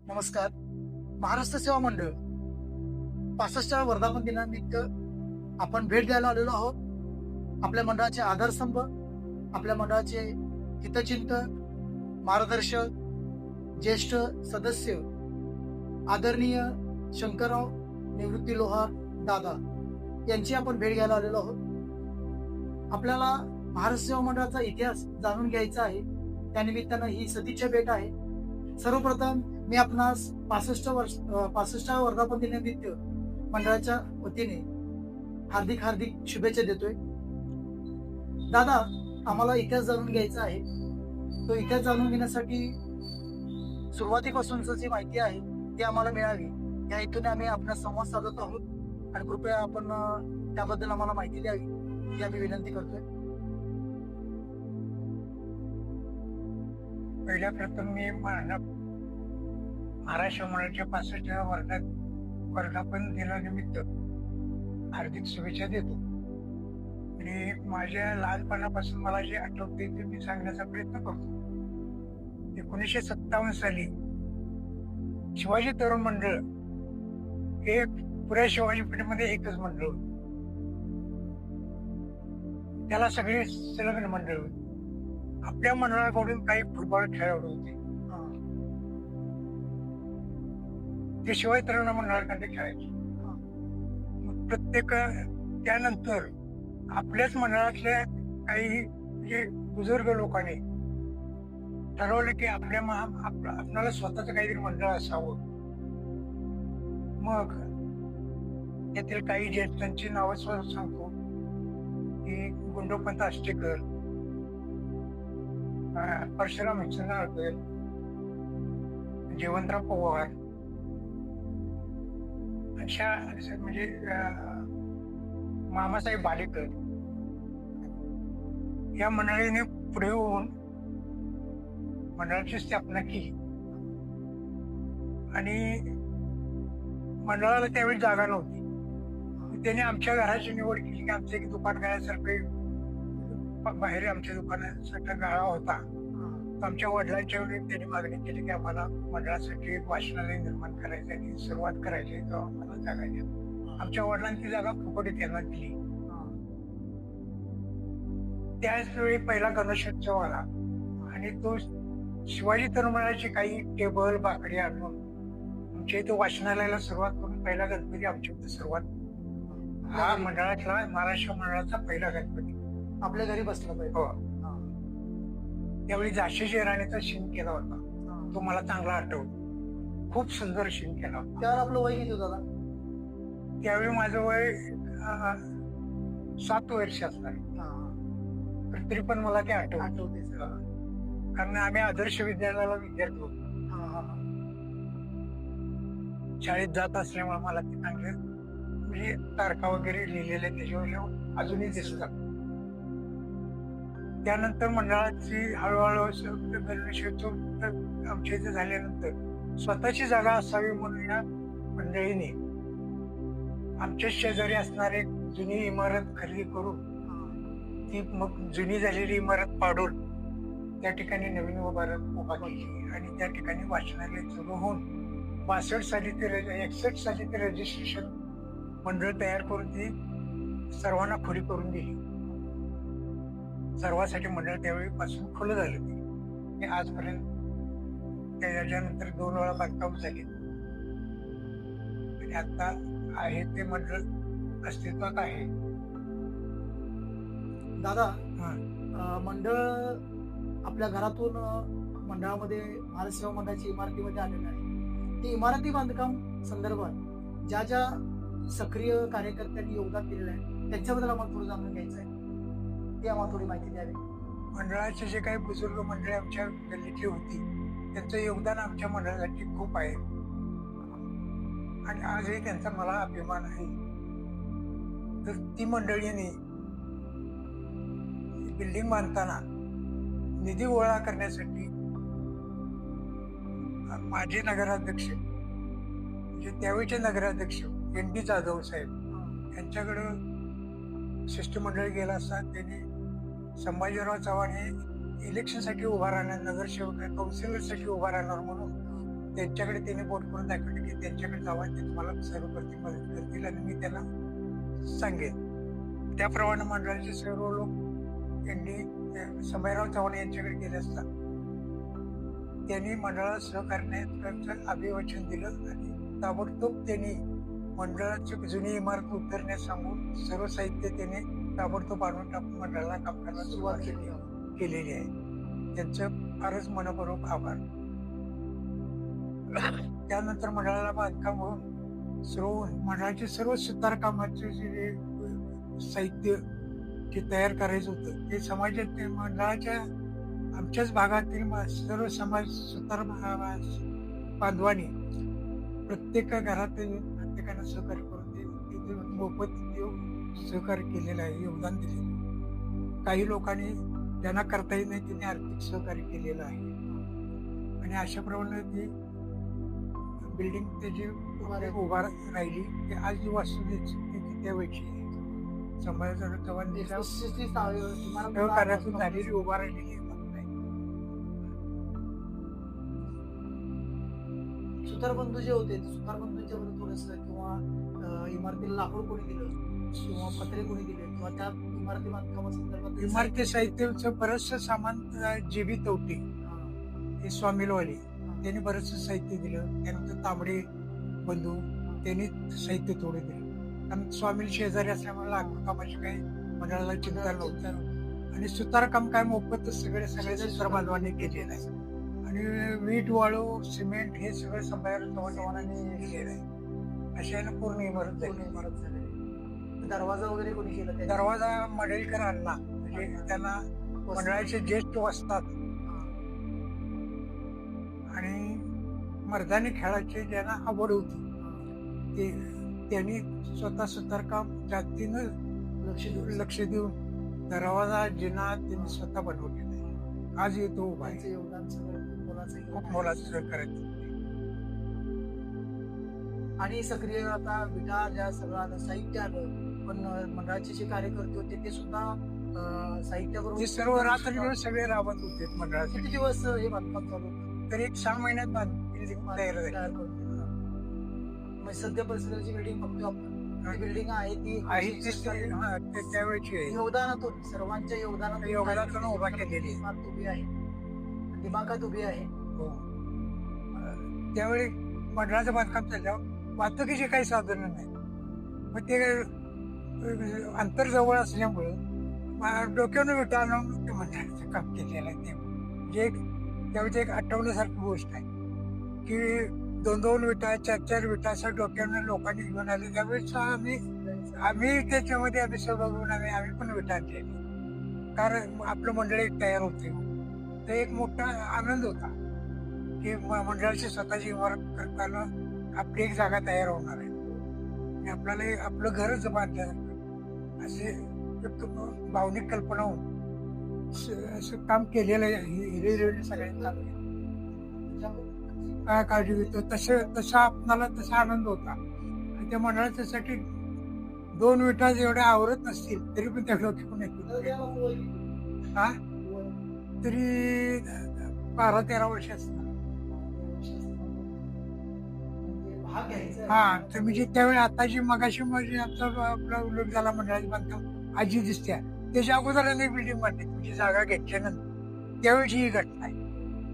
नमस्कार. महाराष्ट्र सेवा मंडळ 65व्या वर्धापन दिनानिमित्त आपण भेट द्यायला आलेलो आहोत. आपल्या मंडळाचे आधारस्तंभ, आपल्या मंडळाचे हितचिंतक, मार्गदर्शक, ज्येष्ठ सदस्य, आदरणीय शंकरराव निवृत्ती लोहार दादा यांची आपण भेट घ्यायला आलेलो आहोत. आपल्याला महाराष्ट्र सेवा मंडळाचा इतिहास जाणून घ्यायचा आहे. त्यानिमित्तानं ही सदिच्छा भेट आहे. सर्वप्रथम मी आपणास 65व्या वर्धापन दिनानिमित्त मंडळाच्या वतीने हार्दिक हार्दिक शुभेच्छा देतोय. दादा, आम्हाला इतिहास जाणून घ्यायचा आहे. तो इतिहास जाणून घेण्यासाठी सुरुवातीपासूनच जी माहिती आहे ती आम्हाला मिळावी या हेतूने आम्ही आपला संवाद साधत आहोत आणि कृपया आपण त्याबद्दल आम्हाला माहिती द्यावी ही आम्ही विनंती करतोय. पहिल्या प्रथम मी महाराष्ट्र मंडळाच्या 65व्या वर्धापन दिनानिमित्त हार्दिक शुभेच्छा देतो. आणि माझ्या लहानपणापासून मला जे आठवते ते मी सांगण्याचा प्रयत्न करतो. 1957 साली शिवाजी तरुण मंडळ हे पुऱ्या शिवाजी पेठेमध्ये एकच मंडळ होतं. त्याला सगळे संलग्न मंडळ होते. आपल्या मंडळाकडून काही फुटबॉल खेळाडू होते, ते शिवाय तरुण मंडळाकडे खेळायचे. प्रत्येक त्यानंतर आपल्याच मंडळातल्या काही जे बुजुर्ग लोकांनी ठरवलं की आपल्याला स्वतःच काहीतरी मंडळ असावं. मग यातील काही ज्येष्ठांची नावं सांगतो की गुंडोपंत आष्टेकर, परशुराम हिचनाळकर, जयवंतराव पवार, अशा म्हणजे मामासाहेब बालेकर या मंडळीने पुढे होऊन मंडळाची स्थापना केली. आणि मंडळाला त्यावेळी जागा नव्हती. त्याने आमच्या घराची निवड केली की आमचं एक दुकान करायसारखं बाहेर आमच्या दुकानासाठी गाळा होता. आमच्या वडिलांच्या वेळी त्यांनी मागणी केली की आम्हाला मंडळासाठी एक वाचनालय निर्माण करायचं आणि सुरुवात करायची, तो आम्हाला जागा द्या. आमच्या वडिलांची जागा फुकट त्यांना दिली. त्याच वेळी पहिला गणेशोत्सव आला आणि तो शिवाजी तरुण मंडळाची काही टेबल बाकडे आणून आमच्या इथं वाचनालयाला सुरुवात करून पहिला गणपती आमच्या इथं सुरुवात. हा मंडळातला महाराष्ट्र मंडळाचा पहिला गणपती आपल्या घरी बसला पाहिजे. हो. त्यावेळी झाशीच्या राणीचा शिन केला होता, तो मला चांगला आठवतो. खूप सुंदर शिन केला होता. त्यावर आपलं वय किती होतं दादा? त्यावेळी माझं वय 7 वर्ष असणार. तरी पण मला ते आठवते. कारण आम्ही आदर्श विद्यालयाला विद्यार्थी होतो. शाळेत जात असल्यामुळे मला ते चांगले म्हणजे तारखा वगैरे लिहिलेल्या त्याच्यावर अजूनही दिसतात. त्यानंतर मंडळाची हळूहळू गणेशोत्सव आमच्या इथे झाल्यानंतर स्वतःची जागा असावी म्हणून या मंडळीने आमच्या शेजारी असणारी एक जुनी इमारत खरेदी करून ती मग जुनी झालेली इमारत पाडून त्या ठिकाणी नवीन इमारत उभा केली आणि त्या ठिकाणी वाचनालय सुरू होऊन 62 साली ते 61 साली ते रजिस्ट्रेशन मंडळ तयार करून ती सर्वांना खुली करून दिली. सर्वांसाठी मंडळ त्यावेळीपासून खुलं झालं ते आजपर्यंत. त्याच्यानंतर 2 वेळा बांधकाम झाले आणि आता आहे ते मंडळ अस्तित्वात आहे. दादा, मंडळ आपल्या घरातून मंडळामध्ये महाराष्ट्र सेवा मंडळाची इमारतीमध्ये आलेलं आहे. ती इमारती बांधकाम संदर्भात ज्या ज्या सक्रिय कार्यकर्त्यांनी योगदान दिलेलं आहे त्यांच्याबद्दल आम्हाला थोडं जाणून घ्यायचं आहे. ती आम्हाला थोडी माहिती द्यावी. मंडळाचे जे काही बुजुर्ग मंडळी आमच्या गल्लीतली होती त्यांचं योगदान आमच्या मंडळासाठी खूप आहे आणि आजही त्यांचा मला अभिमान आहे. तर ती मंडळीने बिल्डिंग बांधताना निधी गोळा करण्यासाठी माझे नगराध्यक्ष म्हणजे त्यावेळीचे नगराध्यक्ष ND जाधव साहेब यांच्याकडं शिष्टमंडळ गेला असता त्यांनी संभाजीराव चव्हाण हे इलेक्शनसाठी उभा राहणार, नगरसेवक काउन्सिलरसाठी उभा राहणार म्हणून त्यांच्याकडे त्यांनी बोट करून दाखवले की त्यांच्याकडे जावा, ते तुम्हाला सर्व प्रति मदत करतील आणि मी त्यांना सांगेन. त्याप्रमाणे मंडळाचे सर्व लोक यांनी समयराव चव्हाण यांच्याकडे गेले असता त्यांनी मंडळाला सहकार्याचं अभिवचन दिलं आणि ताबडतोब त्यांनी मंडळाची जुनी इमारत उतरण्यास सांगून सर्व साहित्य त्यांनी ताबडतोब आणून टाकून मंडळाला काम करायला सुरुवात केलेली आहे. त्यांचं फारच मनपूर्वक आभार. त्यानंतर मंडळाला बांधकाम होऊन सुरू होऊन मंडळाचे सर्व सुतार कामाचे जे साहित्य जे तयार करायचं होतं ते समाजातील मंडळाच्या आमच्याच भागातील सर्व समाज सुतार बांधवांनी प्रत्येक घरात प्रत्येकानं सहकार्य करून ते मोफत सहकार्य केलेलं आहे, योगदान दिलेलं. काही लोकांनी ज्यांना करता येत नाही त्यांनी आर्थिक सहकार्य केलेलं आहे आणि अशाप्रमाणे ती बिल्डिंग त्याची उभा राहिली. ते आज जी वास्तुस्थिती त्यावेळची समाजाला सहकार्यातून झालेली उभा राहिलेली सुतारबंधू जे होते सुतारबंधूंच्या बद्दल थोडंसं किंवा इमारतीला लाकूड कोणी दिलं किंवा पत्रे कोणी दिले किंवा त्या इमारती बांधकामासंदर्भात इमारती साहित्याचं बरंचसं सामान जेबी तवटी हे स्वामीलवाली त्यांनी बरंचसं साहित्य दिलं. त्यानंतर तांबडे बंधू त्यांनी साहित्य थोडे दिलं कारण स्वामी शेजारी असल्यामुळे लाकूड कामाची काही मंडळाला चिंता नव्हती आणि सुतारकाम काय मोफतच सगळे सुतार बांधवांनी केलेलं आहे आणि वीट वाळू सिमेंट हे सगळं चव्हाणांनी केलेलं आहे. अशा पूर्ण इमारत झाली. दरवाजा वगैरे कोणी केला? दरवाजा मडेलकर अण्णा म्हणजे त्यांना मंडळाचे ज्येष्ठ वसतात आणि मर्दानी खेळाची ज्यांना आवड होती ते त्यांनी स्वतः सुतारकाम जास्तीनं लक्ष देऊन दरवाजा जिना त्यांनी स्वतः बनवलेला आहे. आज येतो उभा आहे. योगदान खूप मोलाचं करायचं आणि सक्रिय आता विटा ज्या सगळं साहित्य आलं पण मंडळाचे जे कार्यकर्ते होते ते सुद्धा साहित्याबरोबर सर्व रात्री सगळे राबत होते मंडळाचे. किती दिवस हे बांधकाम चालू? तर एक 6 महिन्यात बिल्डिंग तयार करतो. सध्या परिसराची बिल्डिंग बघतो आपण, बिल्डिंग आहे ती त्यावेळेची योगदानातून सर्वांच्या योगदानातून उभा केलेली इमारत उभी आहे, दिमागात उभी आहे. त्यावेळी मंडळाचं बांधकाम चालल्यावर वाहतुकीचे काही साधन नाही. मग ते अंतर जवळ असल्यामुळं डोक्यानं विटा आणून ते मंडळाचं काम केलेलं आहे. ते म्हणजे त्यावेळी एक आठवण्यासारखी गोष्ट आहे की 2-2 विटा 4-4 विटा असं डोक्यानं लोकांनी घेऊन आले. त्यावेळेस आम्ही त्याच्यामध्ये आम्ही सहभाग आम्ही पण विटा आणलेली कारण आपलं मंडळ एक तयार होते. तर एक मोठा आनंद होता की मंडळाची स्वतःची इमारत करताना आपली एक जागा तयार होणार आहे आणि आपल्याला आपलं घरच बांधल्यासारखं असे भावनिक कल्पना होऊन असं काम केलेलं आहे. सगळ्यांनी काय काळजी घेतो तसा आपणाला तसा आनंद होता आणि त्या मंडळाच्यासाठी 2 विटा जेवढ्या आवरत नसतील तरी पण त्या डोक्यातून हा तरी 12-13 वर्ष असतात. हा तर म्हणजे त्यावेळी आता जी मगाशी म्हणजे आमचा आपला उल्लेख झाला मंडळाची बांधकाम आजी दिसत्या त्याच्या अगोदर अनेक बिल्डिंग बांधली म्हणजे जागा घेतल्यानंतर त्यावेळीची ही घटना आहे.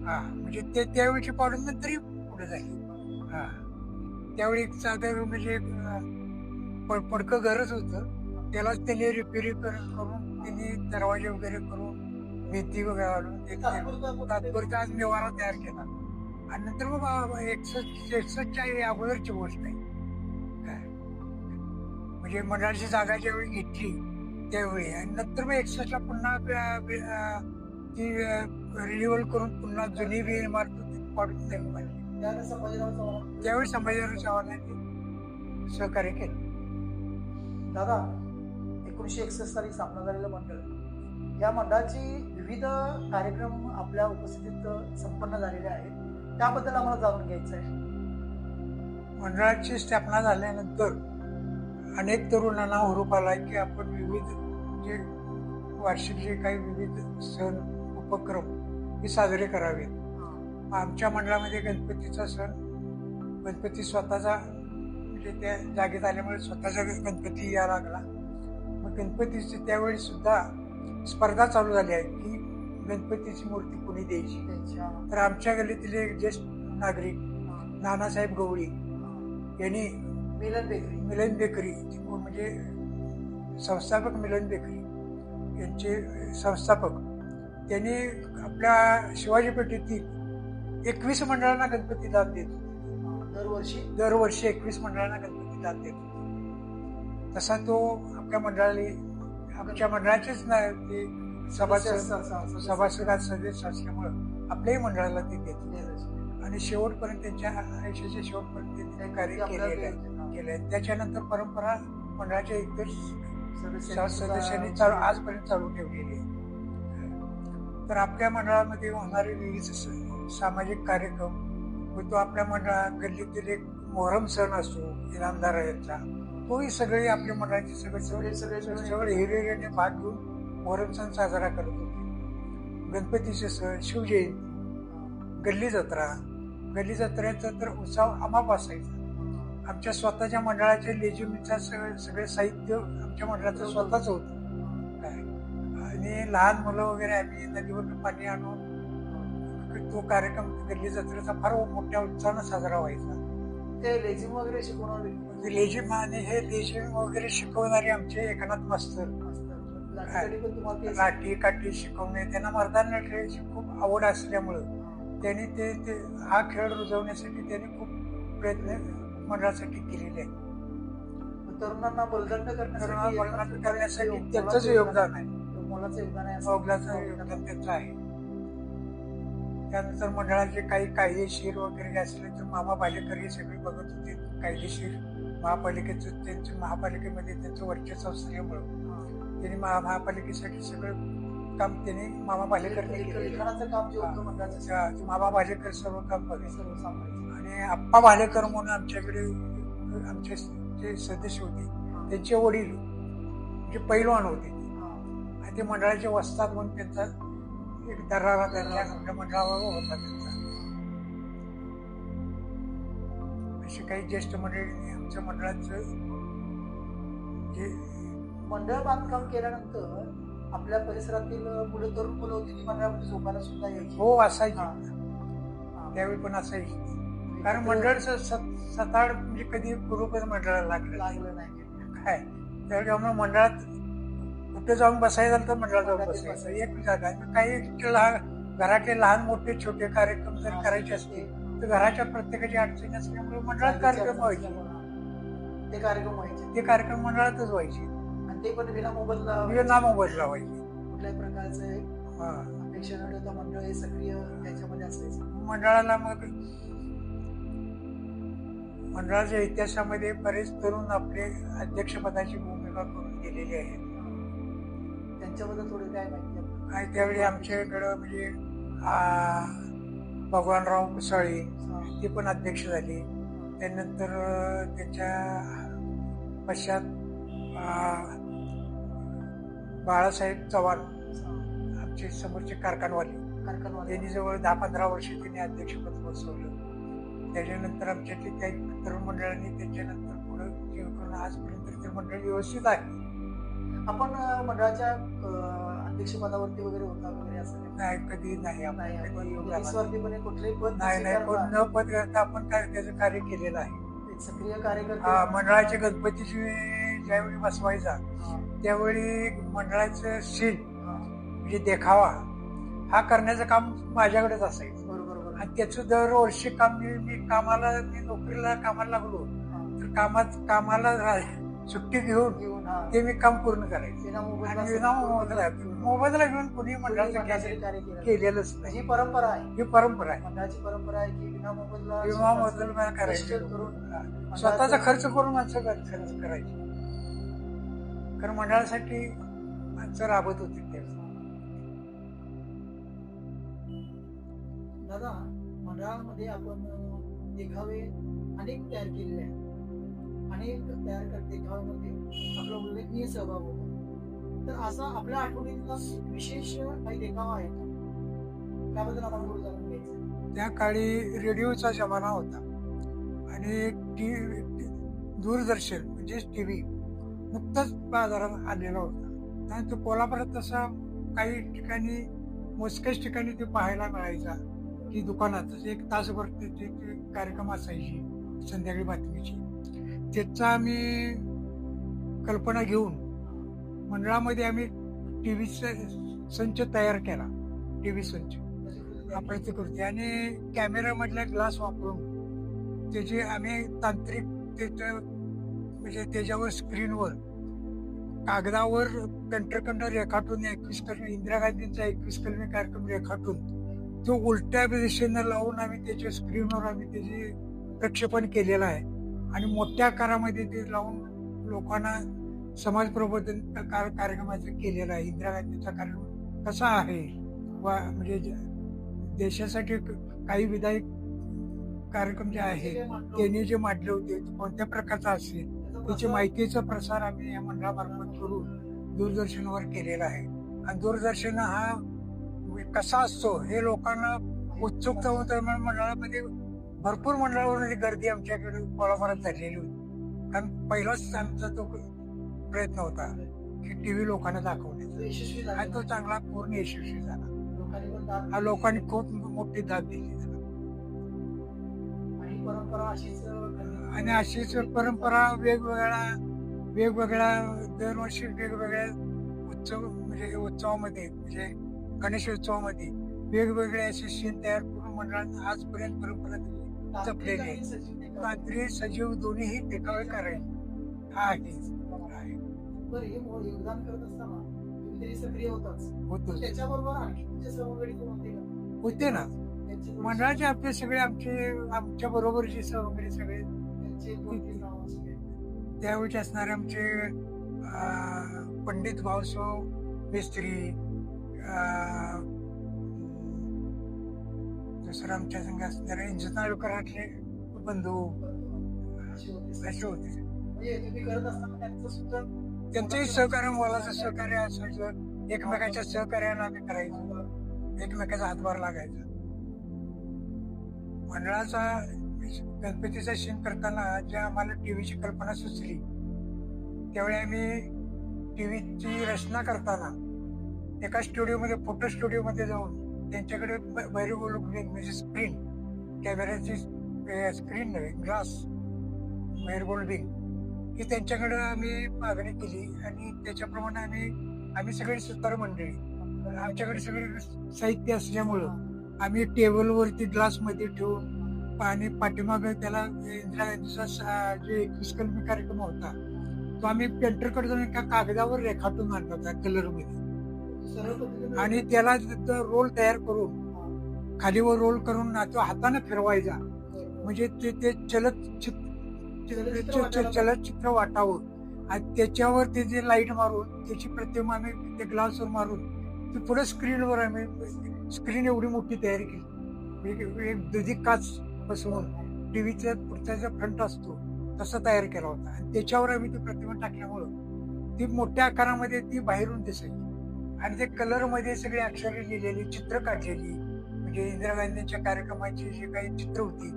हा म्हणजे त्यावेळीची पावडून नंतरही पुढे झाली. हा त्यावेळी एक साधं म्हणजे पडकं घरच होतं त्यालाच त्यांनी रिपेअरिंग करून त्यांनी दरवाजे वगैरे करून भिंती वगैरे घालून तात्पुरता आज निवारा तयार केला आणि नंतर मग 61 अगोदरची गोष्ट आहे. काय म्हणजे मंडळाची जागा ज्यावेळी घेतली त्यावेळी आणि नंतर मग 61ला पुन्हा ती रिन्युअल करून पुन्हा जुनी बी इमारत पाडून त्यावेळी संभाजीराव चव्हाणांनी सहकार्य केलं. दादा 1961 साली स्थापना झालेलं मंडळ या मंडळाची विविध कार्यक्रम आपल्या उपस्थितीत संपन्न झालेले आहेत त्याबद्दल आम्हाला जाणून घ्यायचं आहे. मंडळाची स्थापना झाल्यानंतर अनेक तरुणांना हुरूप आला की आपण विविध जे वार्षिक जे काही विविध सण उपक्रम हे साजरे करावेत आमच्या मंडळामध्ये गणपतीचा सण, गणपती स्वतःचा म्हणजे त्या जागेत आल्यामुळे स्वतःचा गणपती यायला लागला. मग गणपतीची त्यावेळी सुद्धा स्पर्धा चालू झाली आहे की गणपतीची मूर्ती कोणी द्यायची. तर आमच्या गल्लीतील एक ज्येष्ठ नागरिक नानासाहेब गवळी यांनी मिलन बेकरी म्हणजे संस्थापक मिलन बेकरी यांचे संस्थापक त्यांनी आपल्या शिवाजी पेठेतील 21 मंडळांना गणपती दान देत होते. दरवर्षी 21 मंडळांना गणपती दान देत होते. तसा तो आमच्या मंडळाचेच ते सभासदात सदस्य असल्यामुळं आपल्याही मंडळाला ते देत होते आणि शेवटपर्यंत त्यांच्या आयुष्याच्या शेवटपर्यंत त्यांनी कार्य केले. त्याच्यानंतर परंपरा मंडळाच्या इतर सदस्यांनी आजपर्यंत चालू ठेवलेली आहे. तर आपल्या मंडळामध्ये होणारे विविध सामाजिक कार्यक्रम व तो आपल्या गल्लीतील एक मोहरम सण असतो इनामदार यांचा, तोही सगळे आपल्या मंडळाचे सगळे हिरिरीने भाग घेऊन मोहरम सण साजरा करत होते. गणपतीचे सण, शिवजयंती, गल्ली जत्रेचा तर उत्सव अमाप असायचा. आमच्या स्वतःच्या मंडळाच्या लेझिमचा सगळे साहित्य आमच्या मंडळाचं स्वतःच होतं काय. आणि लहान मुलं वगैरे आम्ही नदीवरून पाणी आणून तो कार्यक्रम गल्ली जत्रेचा फार मोठ्या उत्साहानं साजरा व्हायचा. ते लेझिम वगैरे शिकवणारे लेझिम आणि हे लेझिम वगैरे शिकवणारे आमचे एकनाथ मास्तर लाठी काठी शिकवणे, त्यांना मर्दानी खेळाची खूप आवड असल्यामुळं त्यांनी ते हा खेळ रुजवण्यासाठी त्यांनी खूप प्रयत्न मंडळासाठी केलेले आहे. तरुणांना बलदंड करण्यासाठी त्यांचंच योगदान आहे, मोलाचं योगदान त्यांचं आहे. त्यानंतर मंडळाचे काही कायदेशीर वगैरे असले तर मामा पालेकर हे सगळे बघत होते. कायदेशीर महापालिकेमध्ये त्यांचं वर्चस्व असल्यामुळं त्यांनी महापालिकेसाठी सगळं काम त्यांनी मामा पालेकरने केलं. मामा पालेकर सर्व काम बघायचं. आणि आप्पा भालेकर म्हणून आमच्याकडे आमचे जे सदस्य होते त्यांचे वडील म्हणजे पैलवान होते आणि ते मंडळाचे वस्ताद म्हणून त्यांचा एक दरारा त्यांच्या मंडळावर होता त्यांचा. असे काही ज्येष्ठ मंडळींनी आमच्या मंडळाचं जे मंडळ बांधकाम केल्यानंतर आपल्या परिसरातील तरुण मुलं होती ती मंडळामध्ये झोपायला सुद्धा यायची. हो असायची, त्यावेळी पण असायची. कारण मंडळाचं सताड म्हणजे कधी पूर्वपद मंडळाला लागलं नाही काय. त्यामुळे मंडळात कुठे जाऊन बसायचं झालं तर मंडळात जाऊन बसायचं एक जागा. काही घरातले लहान मोठे छोटे कार्यक्रम जर करायचे असतील तर घराच्या प्रत्येकाची अडचणी असल्यामुळे मंडळात कार्यक्रम व्हायचे. ते कार्यक्रम मंडळातच व्हायचे आणि ते पण विना मोबदला व्हायचे. कुठल्याही प्रकारचं अपेक्षा न ठेवता मंडळ हे सक्रिय त्याच्यामध्ये असायचं. मंडळाला मग मंडळाच्या इतिहासामध्ये बरेच तरुण आपले अध्यक्षपदाची भूमिका करून गेलेले आहेत. त्यांच्याबद्दल थोडी काय माहिती आहे? त्यावेळी आमच्याकडं म्हणजे भगवानराव कुसाळे ते पण अध्यक्ष झाले. त्यानंतर त्याच्या पश्चात बाळासाहेब चव्हाण आमचे समोरचे कारखानवाले त्यांनी जवळ 10-15 वर्ष त्यांनी अध्यक्षपद बसवलं. त्याच्यानंतर आमच्यातली काही तरुण मंडळांनी त्याच्यानंतर पुढे करून आजपर्यंत ते मंडळ व्यवस्थित आहे. आपण मंडळाच्या अध्यक्षपदावरती वगैरे होता वगैरे असं नाही, कधी नाही. निस्वार्थीपणे कुठलेही पद नाही न पद करता आपण काय त्याचं कार्य केलेलं आहे. सक्रिय कार्यकर्ते मंडळाच्या गणपतीची ज्यावेळी बसवायचा त्यावेळी मंडळाचं सीन म्हणजे देखावा हा करण्याचं काम माझ्याकडेच असायचं. बरोबर. आणि त्याचं दरवर्षी काम मी नोकरीला कामाला लागलो तर कामाला सुट्टी घेऊन ते मी काम पूर्ण करायचं. मोबदला घेऊन कुणी मंडळाचं केलेलंच नाही. ही परंपरा आहे. मंडळाची परंपरा आहे की विना मोबदला करायचं करून स्वतःचा खर्च करून माणसं खर्च करायची. कारण मंडळासाठी माणसं राबत होती. दादा, मंडळामध्ये आपण देखावे अनेक तयार केलेले आहेत. अनेक देखाव्यामध्ये आपला उल्लेखनीय सहभाग होता. तर असा आपल्या आठवणीतला विशेष काही देखावा आहे का? त्याबद्दल आपण थोडं जाणून घ्यायचं. त्या काळी रेडिओचा जमाना होता आणि दूरदर्शन म्हणजेच टीव्ही नुकताच बाजारात आलेला होता. त्यानंतर कोल्हापुरात तसा काही ठिकाणी मोजक्याच ठिकाणी ते पाहायला मिळायचा की दुकानात एक तासभर ते कार्यक्रम असायची संध्याकाळी बातमीची. त्याचा आम्ही कल्पना घेऊन मंडळामध्ये आम्ही टीव्हीचा संच तयार केला. टीव्ही संच प्रतिकृती आणि कॅमेरामधला ग्लास वापरून त्याची आम्ही तांत्रिक म्हणजे त्याच्यावर स्क्रीनवर कागदावर कंठखंड रेखाटून 21 कलमी इंदिरा गांधींचा 21 कलमी कार्यक्रम रेखाटून तो उलट्या दिशेनं लावून आम्ही त्याच्या स्क्रीनवर आम्ही त्याचे प्रक्षेपण केलेलं आहे आणि मोठ्या आकारामध्ये ते लावून लोकांना समाज प्रबोधन कार्यक्रमाचं केलेलं आहे. इंदिरा गांधींचा कार्यक्रम कसा आहे वा म्हणजे देशासाठी काही विधायक कार्यक्रम जे आहे त्यांनी जे मांडले होते कोणत्या प्रकारचा असेल त्याची माहितीचा प्रसार आम्ही या मंडळामार्फत करून दूरदर्शनवर केलेला आहे. आणि दूरदर्शन हा कसा असतो हे लोकांना उत्सुकता होतं. मंडळामध्ये भरपूर मंडळावरून गर्दी आमच्याकडे कोल्हापुरात झालेली होती. कारण पहिलाच आमचा तो प्रयत्न होता की टीव्ही लोकांना दाखवण्याचा आणि तो चांगला पूर्ण यशस्वी झाला. लोकांनी खूप मोठी दाद दिली आणि अशीच परंपरा वेगवेगळ्या दरवर्षी वेगवेगळ्या उत्सवामध्ये म्हणजे गणेश उत्सवामध्ये वेगवेगळे असे सीन तयार करून मंडळात आजपर्यंत परंपरा जपलेली आहे. रात्री सजीव दोन्हीही टेकावे करायचे होते ना. मंडळाचे आपले सगळे आमच्या बरोबरचे सवंगडी सगळे त्यावेळी असणारे आमचे पंडित भाऊसाहेब मिस्त्री, दुसरं आमच्या संघ असणारे इंजिनाळकरातले बंधू असे होते. त्यांचंही सहकार्य मोलाचं सहकार्य असायचं. एकमेकाच्या सहकार्यानं आम्ही करायचो, एकमेकाचा हातभार लागायचा. मंडळाचा गणपतीचा सीन करताना ज्या आम्हाला टीव्हीची कल्पना सुचली त्यावेळी आम्ही टीव्हीची रचना करताना एका स्टुडिओमध्ये फोटो स्टुडिओमध्ये जाऊन त्यांच्याकडे बैरगोल म्हणजे स्क्रीन कॅमेऱ्याची स्क्रीन नव्हे ग्लास बैरगोल बिंग ही त्यांच्याकडे आम्ही मागणी केली आणि त्याच्याप्रमाणे आम्ही सगळी सुतार मंडळी आमच्याकडे सगळे साहित्य असल्यामुळं आम्ही टेबलवरती ग्लासमध्ये ठेवून आणि पाठीमागं त्याला इंदिरा गांधीचा जे 21 कलमी कार्यक्रम होता तो आम्ही पेंटरकडे जाऊन एका कागदावर रेखाटून आणला होता कलरमध्ये आणि त्याला रोल तयार करून खालीवर रोल करून तो हाताने फिरवायचा म्हणजे ते चलचित्र वाटावं आणि त्याच्यावर ते जे लाईट मारून त्याची प्रतिमा आम्ही त्या ग्लासवर मारून ती पुढे स्क्रीनवर आम्ही स्क्रीन एवढी मोठी तयार केली. एक दुधी काच बसवून टीव्हीचा पुढचा जो फ्रंट असतो तसा तयार केला होता आणि त्याच्यावर आम्ही ती प्रतिमा टाकल्यामुळं ती मोठ्या आकारामध्ये ती बाहेरून दिसायची आणि ते कलरमध्ये सगळी अक्षरे लिहिलेली चित्र काढलेली म्हणजे इंदिरा गांधींच्या कार्यक्रमाची जी काही चित्र होती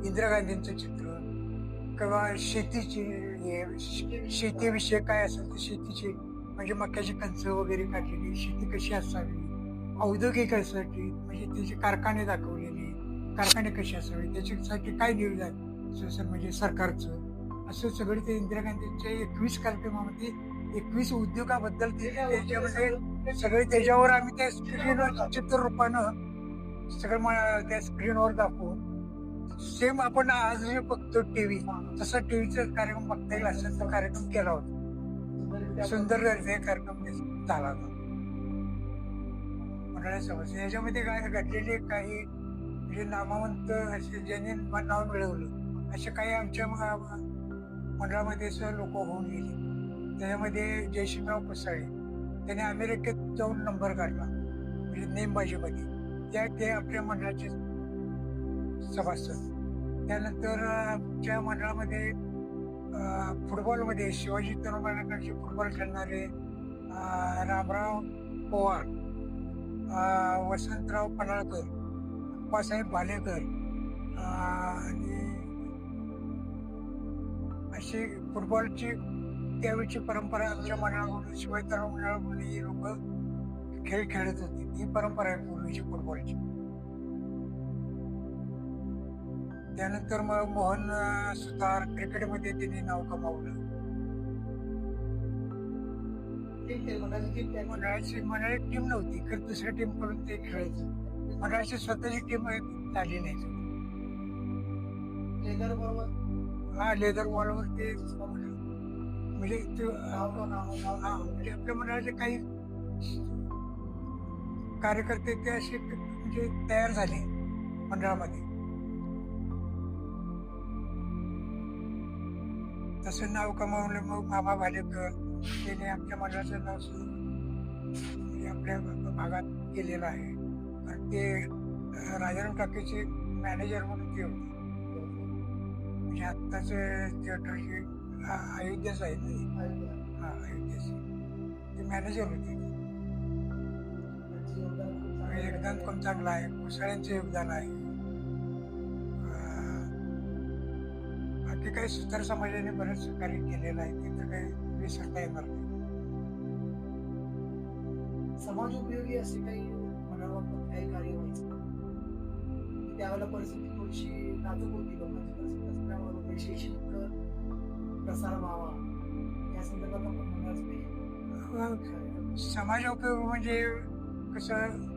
इंदिरा गांधींचं चित्र किंवा शेतीविषयी काय असेल तर शेतीची म्हणजे मक्याची कणसं वगैरे काढलेली शेती कशी असावी औद्योगिकासाठी म्हणजे त्याचे कारखाने दाखवलेले कारखाने कसे असावे त्याच्यासाठी काय नियोजन म्हणजे सरकारचं असं सगळं ते इंदिरा गांधींच्या 21 कार्यक्रमामध्ये 21 उद्योगाबद्दल त्याच्यामध्ये सगळे त्याच्यावर आम्ही त्या स्क्रीनवर चित्ररूपानं सगळं त्या स्क्रीनवर दाखवून सेम आपण आज जे बघतो टीव्ही तसा टीव्हीचा कार्यक्रम बघता येईल असा तो कार्यक्रम केला होता. सुंदर कार्यक्रम झाला होता. मंडळाच्या याच्यामध्ये काय घडलेले काही म्हणजे नामवंत असे ज्यांनी नाव मिळवलं असे काही आमच्या मंडळामध्ये लोक होऊन गेले. त्याच्यामध्ये जयसिंगराव कुसाळे त्याने अमेरिकेत जाऊन नंबर काढला म्हणजे नेमबाजीमध्ये ते आपल्या मंडळाचे सभासद. त्यानंतर आमच्या मंडळामध्ये फुटबॉलमध्ये शिवाजी तरुणाकडचे फुटबॉल खेळणारे रामराव पवार, वसंतराव पनाळकर अप्पासाहेब भालेकर आणि अशी फुटबॉलची त्यावेळची परंपरा आमच्या मंडळाकडून शिवाय तलाव मंडळाकडून ही लोक खेळ खेळत होती. ही परंपरा आहे पूर्वीची फुटबॉलची. त्यानंतर मग मोहन सुतार क्रिकेटमध्ये त्यांनी नाव कमावलं. मंडळाची टीम नव्हती तर दुसऱ्या टीम कडून ते खेळायचे. मंडळाची स्वतःची टीम झाली नाही. हा लेदर बॉलवर ते म्हणजे आपल्या मंडळाचे काही कार्यकर्ते ते असे म्हणजे तयार झाले मंडळामध्ये. तसं नाव कमावलं मग मामा भालेकर त्याने आमच्या मंडळाचं नाव म्हणजे आपल्या भागात केलेलं आहे. कारण ते राजाराम टाकीचे मॅनेजर म्हणून ते होते. म्हणजे आत्ताच थिएटरचे अयोध्याच आहे ना. हा अयोध्याचे ते मॅनेजर होते. योगदान खूप चांगलं आहे. मुसळ्यांचं योगदान आहे. बाकी काही सुतार समाजाने बरेच कार्य केलेलं आहे. ते तर काही विसरता येणार नाही. समाज उपयोगी असे काही मंडळाबाबत काही कार्य व्हायचं त्यावेळेला परिस्थिती थोडीशी नाजूक होती. लोकांची परिस्थिती असल्यामुळे शैक्षणिक प्रसार व्हावा या संदर्भात आपण म्हणूनच समाज उपयोग म्हणजे कसं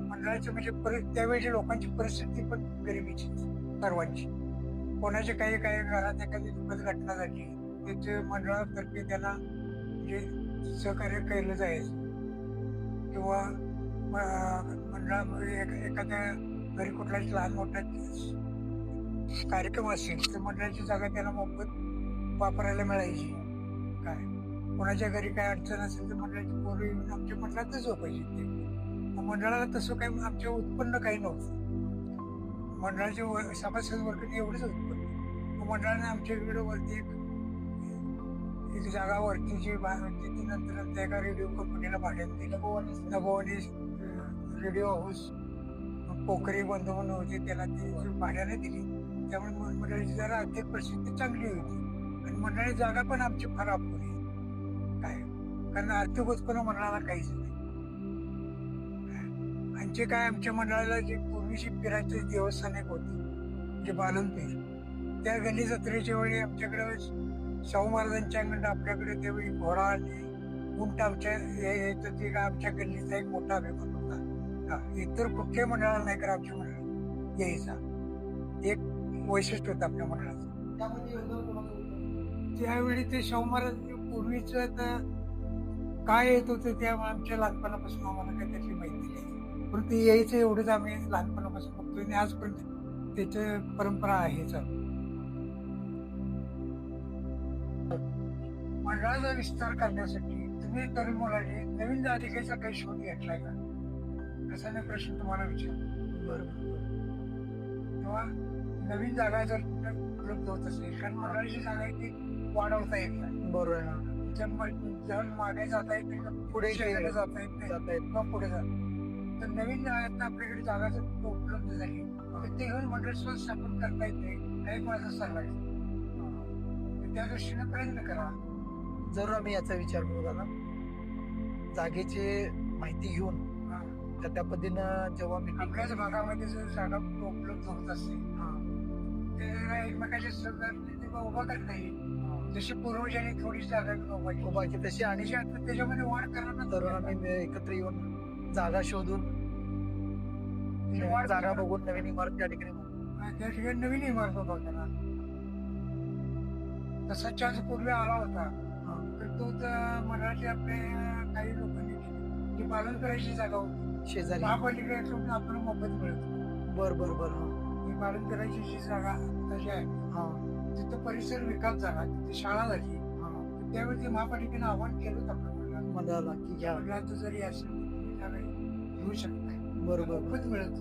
मंडळाचं म्हणजे त्यावेळेच्या लोकांची परिस्थिती पण गरिबीची सर्वांची. कोणाचे काही घरात एखादी दुःखद घटना झाली त्याच्या मंडळातर्फे त्यांना म्हणजे सहकार्य केलं जायचं. किंवा मंडळामध्ये एखाद्या घरी कुठलाच लहान मोठा कार्यक्रम असेल तर मंडळाची जागा त्यांना मोफत वापरायला मिळायची. काय कोणाच्या घरी काय अडचण असेल तर मंडळाची पोरं येऊन आमच्या मंडळातच झोपायची. ते मंडळाला तसं काही आमच्या उत्पन्न काही नव्हतं. मंडळाचे सभासद वर्ग एवढंच उत्पन्न. मंडळाने आमच्या इकडे वरती एक जागा वरती जी ती नंतर त्या एका रेडिओ कंपनीला भाड्यात दिली. नभोवाणी रेडिओ हाऊस पोखरी बंधू म्हणून होती त्याला ती भाड्याने दिली. त्यामुळे मंडळाची जरा आर्थिक परिस्थिती चांगली होती. आणि मंडळाची जागा पण आमची फार अपुरी काय कारण आर्थिक उत्पन्न मंडळाला काहीच नाही. आमचे काय आमच्या मंडळाला जे पूर्वीची फिरायचे देवस्थान एक होते म्हणजे बालनपीर. त्या गल्ली जत्रेच्या वेळी आमच्याकडे शाहू महाराजांच्याकडं आपल्याकडे त्यावेळी घोडा आणि उंट आमच्या यायचं ते आमच्या गल्लीचा एक मोठा अभिमान होता. इतर कुठल्याही मंडळाला नाही कर आमच्या मंडळाला यायचा एक वैशिष्ट्य होतं आपल्या मंडळाचं. त्यावेळी ते शाहू महाराज पूर्वीच काय येत होतं त्या आमच्या लहानपणापासून आम्हाला काही त्याची माहिती नाही. पण ते यायचं एवढंच आम्ही लहानपणापासून बघतोय आणि आजपर्यंत त्याची परंपरा आहेच. मंडळाचा विस्तार करण्यासाठी तुम्ही तरुण मुलांनी नवीन जातिकेचा काही शोध घेतलाय का असा नाही प्रश्न तुम्हाला विचार. बरोबर. किंवा नवीन जागा जर उपलब्ध होत असेल कारण मंडळाची जागा आहे ती वाढवता येत नाही. बरोबर. जर मागे जाता येत नाही पुढे जाता येत नाही किंवा पुढे जात तर नवीन जागा आपल्याकडे जागा जर उपलब्ध झाली तर ते घेऊन मंडळ स्थापन करता येत नाही. काही माझा सल्ला आहे त्या दृष्टीने प्रयत्न करा. जरूर आम्ही याचा विचार करू दादा. जागेची माहिती घेऊन तर त्या पद्धतीनं जेव्हा मी आपल्याच भागामध्ये जर जागा उपलब्ध होत असेल तर एकमेकाच्या सहकार्य उभा करता येईल. जशी पूर्वजांनी थोडी जागा उभा केली तशी आणि त्याच्यामध्ये वाढ करा. तरुण आम्ही एकत्र येऊन जागा शोधून जागा बघून नवीन इमारत त्या ठिकाणी नवीन इमारत उभा करा. तसा चान्स पूर्वी आला होता तर तो तर मराठी आपल्या काही लोकांनी जी पालन करायची जागा होती शेजारी महापालिकेकडून आपण मोफत मिळतो. बर ही पालन करायची जी जागा तशी आहे तिथं परिसर विकास झाला तिथे शाळा झाली. त्यावेळी ते महापालिकेनं आव्हान केलं होतं मंडळाला की घ्या मंडळाचं जरी असेल त्यावेळी घेऊ शकताय. बरोबर. मोफत मिळत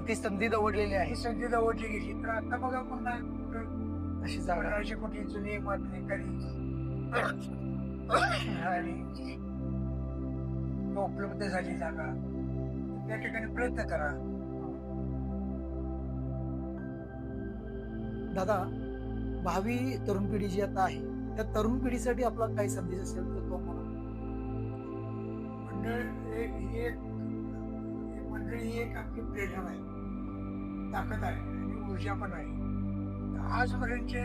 ती संधी दवडलेली आहे. ही संधी दवडली गेली तर आता बघा पुन्हा अशी जागा कुठे जुनी इमारत एखादी आणि किंवा उपलब्ध झाली जागा त्या ठिकाणी प्रयत्न करा. दादा, भावी तरुण पिढी जी आता आहे त्या तरुण पिढीसाठी आपला काही संदेश असेल तर तो मला. मंडळी ही एक आपली प्रेरणा आहे, ताकद आहे आणि ऊर्जा पण आहे. आजपर्यंतचे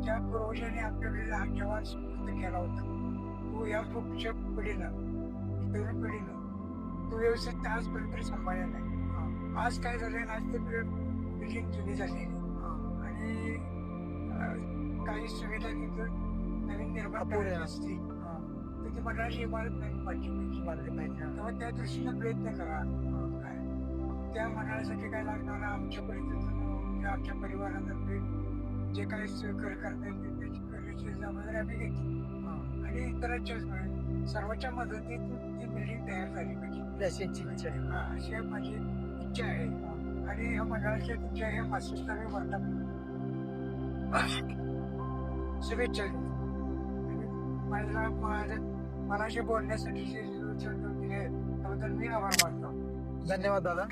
ज्या पूर्वजांनी आपल्याला हा जेव्हा स्फूर्त केला होता तो या पुढच्या पिढीनं, तरुण पिढीनं तो व्यवस्थित आजपर्यंत सांभाळला नाही. आज काय झालं, आज ते बिल्डिंग जुनी झालेली आणि काही सुविधा तिथं नवीन निर्माण अपुऱ्या करायची असते तर ती मंडळाची इमारत नवीन बांधली पाहिजे. तेव्हा त्या दृष्टीनं प्रयत्न करा. काय त्या मंडळासाठी काय लागणार, आमच्यापर्यंत आमच्या परिवारातर्फे जे काही सहकार्य करता येईल त्याची करायची जबाबदारी आम्ही घेतली आणि इतरांच्या सर्वांच्या मदतीतून ती बिल्डिंग तयार झाली पाहिजे अशी इच्छा आहे. अशी माझी इच्छा आहे. आणि ह्या मंडळाच्या तुमच्या ह्या 65व्या वर्धापन शुभेच्छा देतो. आणि मनाशी बोलण्यासाठी जे दिले त्याबद्दल मी आभार मानतो. धन्यवाद दादा.